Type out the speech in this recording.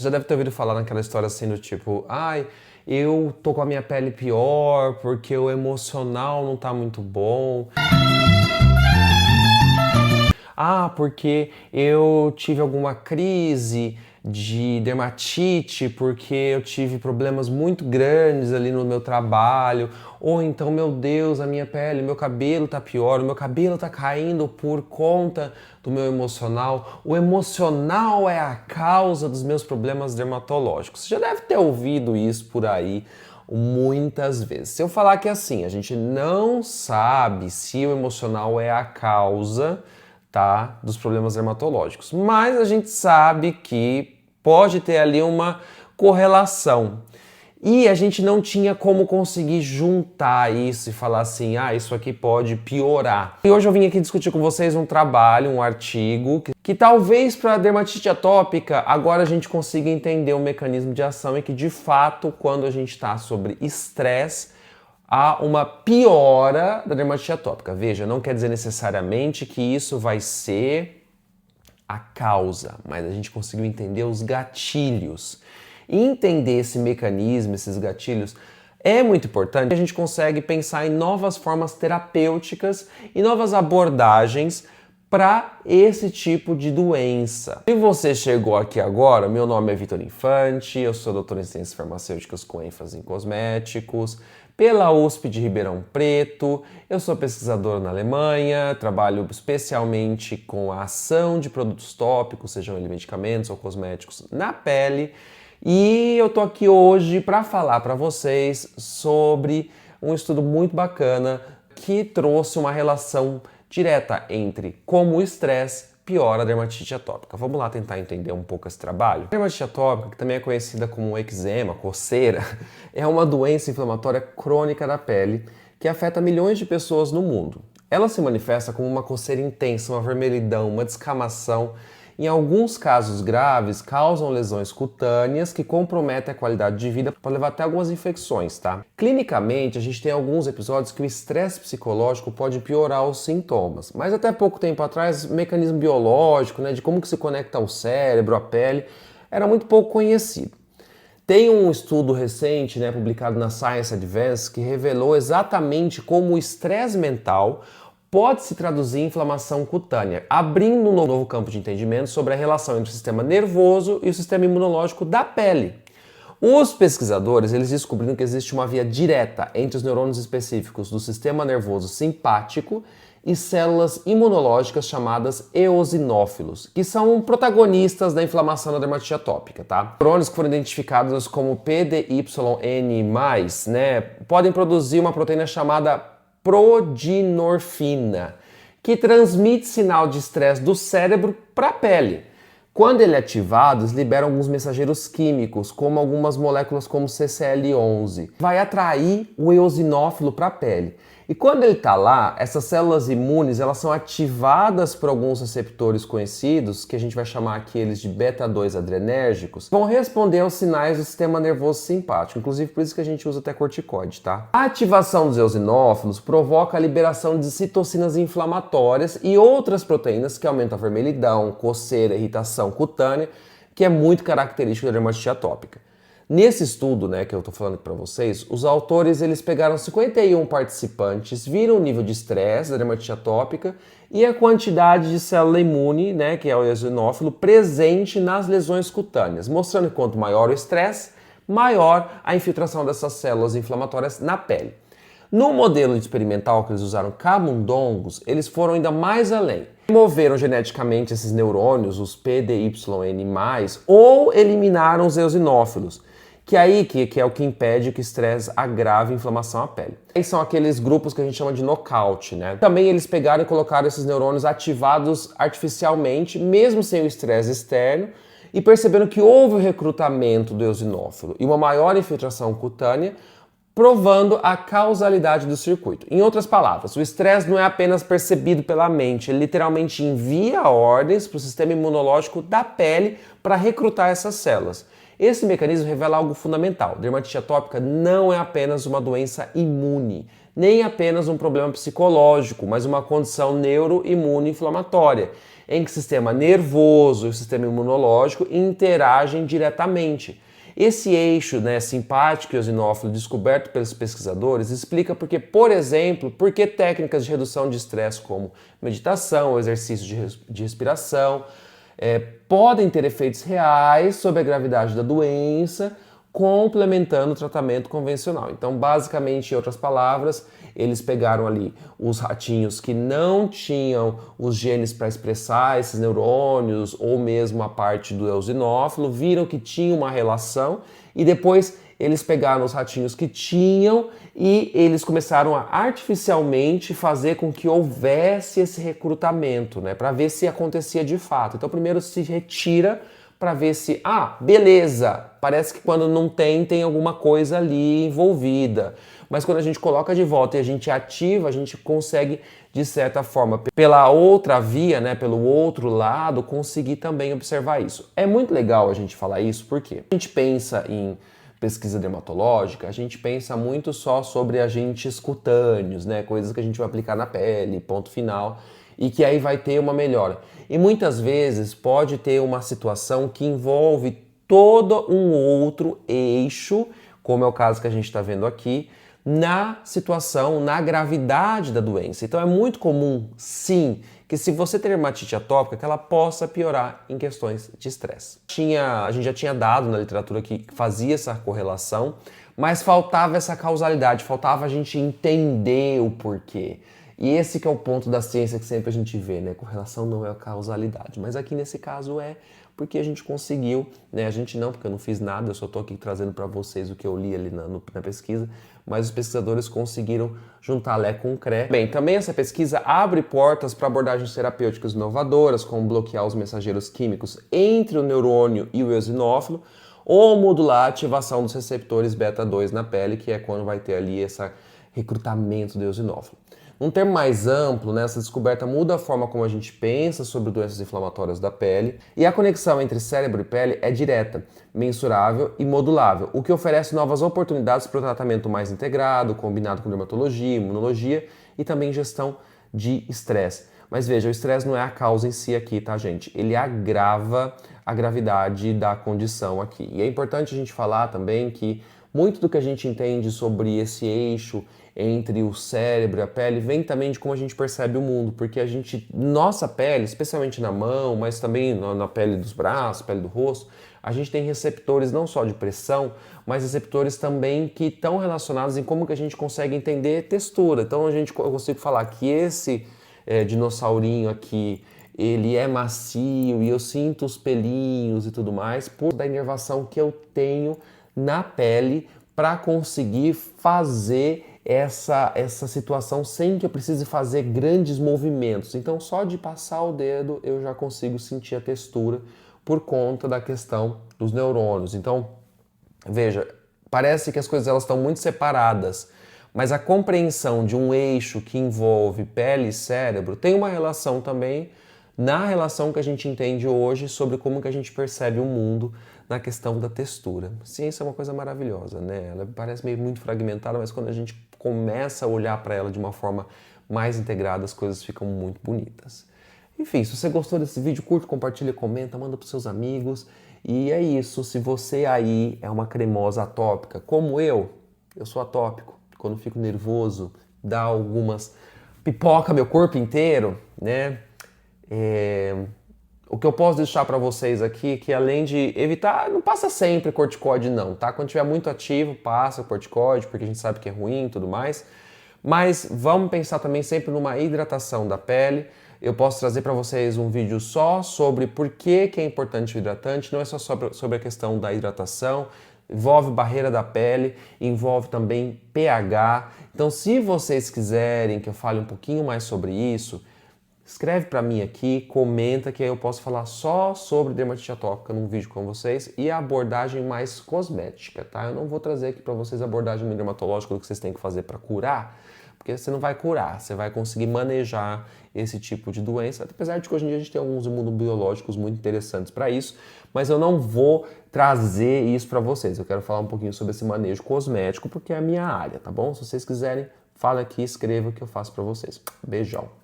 Você já deve ter ouvido falar naquela história assim do tipo, ai, eu tô com a minha pele pior porque o emocional não tá muito bom. Ah, porque eu tive alguma crise de dermatite, porque eu tive problemas muito grandes ali no meu trabalho, ou então, meu Deus, a minha pele, meu cabelo tá pior, o meu cabelo tá caindo por conta do meu emocional. O emocional é a causa dos meus problemas dermatológicos. Você já deve ter ouvido isso por aí muitas vezes. Se eu falar que assim, a gente não sabe se o emocional é a causa, tá, dos problemas dermatológicos, mas a gente sabe que pode ter ali uma correlação. E a gente não tinha como conseguir juntar isso e falar assim, ah, isso aqui pode piorar. E hoje eu vim aqui discutir com vocês um trabalho, um artigo, que talvez para dermatite atópica agora a gente consiga entender o mecanismo de ação e que de fato, quando a gente está sobre estresse, há uma piora da dermatite atópica. Veja, não quer dizer necessariamente que isso vai ser a causa, mas a gente conseguiu entender os gatilhos. E entender esse mecanismo, esses gatilhos, é muito importante. A gente consegue pensar em novas formas terapêuticas e novas abordagens para esse tipo de doença. Se você chegou aqui agora, meu nome é Vitor Infante, eu sou doutor em ciências farmacêuticas com ênfase em cosméticos, pela USP de Ribeirão Preto. Eu sou pesquisador na Alemanha, trabalho especialmente com a ação de produtos tópicos, sejam eles medicamentos ou cosméticos, na pele. E eu tô aqui hoje para falar para vocês sobre um estudo muito bacana que trouxe uma relação direta entre como o estresse piora a dermatite atópica. Vamos lá tentar entender um pouco esse trabalho? A dermatite atópica, que também é conhecida como eczema, coceira, é uma doença inflamatória crônica da pele que afeta milhões de pessoas no mundo. Ela se manifesta como uma coceira intensa, uma vermelhidão, uma descamação. Em alguns casos graves, causam lesões cutâneas que comprometem a qualidade de vida, pode levar até algumas infecções, tá? Clinicamente, a gente tem alguns episódios que o estresse psicológico pode piorar os sintomas, mas até pouco tempo atrás, o mecanismo biológico, né, de como que se conecta ao cérebro, à pele, era muito pouco conhecido. Tem um estudo recente, né, publicado na Science Advances, que revelou exatamente como o estresse mental pode se traduzir em inflamação cutânea, abrindo um novo campo de entendimento sobre a relação entre o sistema nervoso e o sistema imunológico da pele. Os pesquisadores eles descobriram que existe uma via direta entre os neurônios específicos do sistema nervoso simpático e células imunológicas chamadas eosinófilos, que são protagonistas da inflamação da dermatite atópica, tá? Neurônios que foram identificados como PDYN+, né, podem produzir uma proteína chamada prodinorfina, que transmite sinal de estresse do cérebro para a pele. Quando ele é ativado, eles liberam alguns mensageiros químicos, como algumas moléculas como CCL11. Vai atrair o eosinófilo para a pele. E quando ele está lá, essas células imunes elas são ativadas por alguns receptores conhecidos, que a gente vai chamar aqui eles de beta-2 adrenérgicos, vão responder aos sinais do sistema nervoso simpático, inclusive por isso que a gente usa até corticoide, tá? A ativação dos eosinófilos provoca a liberação de citocinas inflamatórias e outras proteínas que aumentam a vermelhidão, coceira, irritação cutânea, que é muito característico da dermatite atópica. Nesse estudo, né, que eu estou falando para vocês, os autores eles pegaram 51 participantes, viram o nível de estresse da dermatite atópica e a quantidade de célula imune, né, que é o eosinófilo, presente nas lesões cutâneas, mostrando que quanto maior o estresse, maior a infiltração dessas células inflamatórias na pele. No modelo experimental que eles usaram camundongos, eles foram ainda mais além. Removeram geneticamente esses neurônios, os PDYN+, ou eliminaram os eosinófilos, que é o que impede que o estresse agrave a inflamação à pele. Aí são aqueles grupos que a gente chama de knockout, né? Também eles pegaram e colocaram esses neurônios ativados artificialmente, mesmo sem o estresse externo, e perceberam que houve o recrutamento do eosinófilo e uma maior infiltração cutânea, provando a causalidade do circuito. Em outras palavras, o estresse não é apenas percebido pela mente, ele literalmente envia ordens para o sistema imunológico da pele para recrutar essas células. Esse mecanismo revela algo fundamental. Dermatite atópica não é apenas uma doença imune, nem apenas um problema psicológico, mas uma condição neuroimune inflamatória. em que o sistema nervoso e o sistema imunológico interagem diretamente. Esse eixo, né, simpático e eosinófilo descoberto pelos pesquisadores explica porque, por exemplo, por que técnicas de redução de estresse como meditação ou exercício de respiração podem ter efeitos reais sobre a gravidade da doença, complementando o tratamento convencional. Então, basicamente, em outras palavras, eles pegaram ali os ratinhos que não tinham os genes para expressar esses neurônios ou mesmo a parte do eosinófilo, viram que tinha uma relação e depois eles pegaram os ratinhos que tinham e eles começaram a artificialmente fazer com que houvesse esse recrutamento, né, para ver se acontecia de fato. Então, primeiro se retira para ver se, beleza, parece que quando não tem, tem alguma coisa ali envolvida. Mas quando a gente coloca de volta e a gente ativa, a gente consegue, de certa forma, pela outra via, né, pelo outro lado, conseguir também observar isso. É muito legal a gente falar isso, porque a gente pensa em pesquisa dermatológica, a gente pensa muito só sobre agentes cutâneos, né, coisas que a gente vai aplicar na pele, ponto final, e que aí vai ter uma melhora. E muitas vezes pode ter uma situação que envolve todo um outro eixo, como é o caso que a gente está vendo aqui, na situação, na gravidade da doença. Então é muito comum, sim, que se você ter dermatite atópica, que ela possa piorar em questões de estresse. A gente já tinha dado na literatura que fazia essa correlação, mas faltava essa causalidade, faltava a gente entender o porquê. E esse que é o ponto da ciência que sempre a gente vê, né? Correlação não é a causalidade, mas aqui nesse caso é porque a gente conseguiu, né? A gente não, porque eu não fiz nada, eu só estou aqui trazendo para vocês o que eu li ali na pesquisa, mas os pesquisadores conseguiram juntar Lé com Cré. Bem, também essa pesquisa abre portas para abordagens terapêuticas inovadoras, como bloquear os mensageiros químicos entre o neurônio e o eosinófilo, ou modular a ativação dos receptores beta-2 na pele, que é quando vai ter ali esse recrutamento do eosinófilo. Num termo mais amplo, né, essa descoberta muda a forma como a gente pensa sobre doenças inflamatórias da pele e a conexão entre cérebro e pele é direta, mensurável e modulável, o que oferece novas oportunidades para o tratamento mais integrado, combinado com dermatologia, imunologia e também gestão de estresse. Mas veja, o estresse não é a causa em si aqui, tá, gente? Ele agrava a gravidade da condição aqui. E é importante a gente falar também que muito do que a gente entende sobre esse eixo entre o cérebro e a pele vem também de como a gente percebe o mundo, porque nossa pele, especialmente na mão, mas também na pele dos braços, pele do rosto, a gente tem receptores não só de pressão, mas receptores também que estão relacionados em como que a gente consegue entender textura. Então eu consigo falar que esse dinossaurinho aqui, ele é macio e eu sinto os pelinhos e tudo mais por da inervação que eu tenho na pele para conseguir fazer essa situação sem que eu precise fazer grandes movimentos. Então, só de passar o dedo eu já consigo sentir a textura por conta da questão dos neurônios. Então, veja, parece que as coisas elas estão muito separadas, mas a compreensão de um eixo que envolve pele e cérebro tem uma relação também na relação que a gente entende hoje sobre como que a gente percebe o mundo na questão da textura. Ciência é uma coisa maravilhosa, né? Ela parece meio muito fragmentada, mas quando a gente começa a olhar para ela de uma forma mais integrada, as coisas ficam muito bonitas. Enfim, se você gostou desse vídeo, curte, compartilha, comenta, manda para os seus amigos. E é isso, se você aí é uma cremosa atópica, como eu sou atópico, quando fico nervoso, dá algumas pipoca meu corpo inteiro, né? O que eu posso deixar para vocês aqui, que além de evitar, não passa sempre corticoide não, tá? Quando estiver muito ativo, passa o corticoide, porque a gente sabe que é ruim e tudo mais. Mas vamos pensar também sempre numa hidratação da pele. Eu posso trazer para vocês um vídeo só sobre por que é importante o hidratante, não é só sobre a questão da hidratação, envolve barreira da pele, envolve também pH. Então, se vocês quiserem que eu fale um pouquinho mais sobre isso, escreve para mim aqui, comenta que aí eu posso falar só sobre dermatite atópica num vídeo com vocês e a abordagem mais cosmética, tá? Eu não vou trazer aqui para vocês a abordagem dermatológica do que vocês têm que fazer para curar, porque você não vai curar, você vai conseguir manejar esse tipo de doença, apesar de que hoje em dia a gente tem alguns imunobiológicos muito interessantes para isso, mas eu não vou trazer isso para vocês. Eu quero falar um pouquinho sobre esse manejo cosmético, porque é a minha área, tá bom? Se vocês quiserem, fala aqui, escreva que eu faço para vocês. Beijão!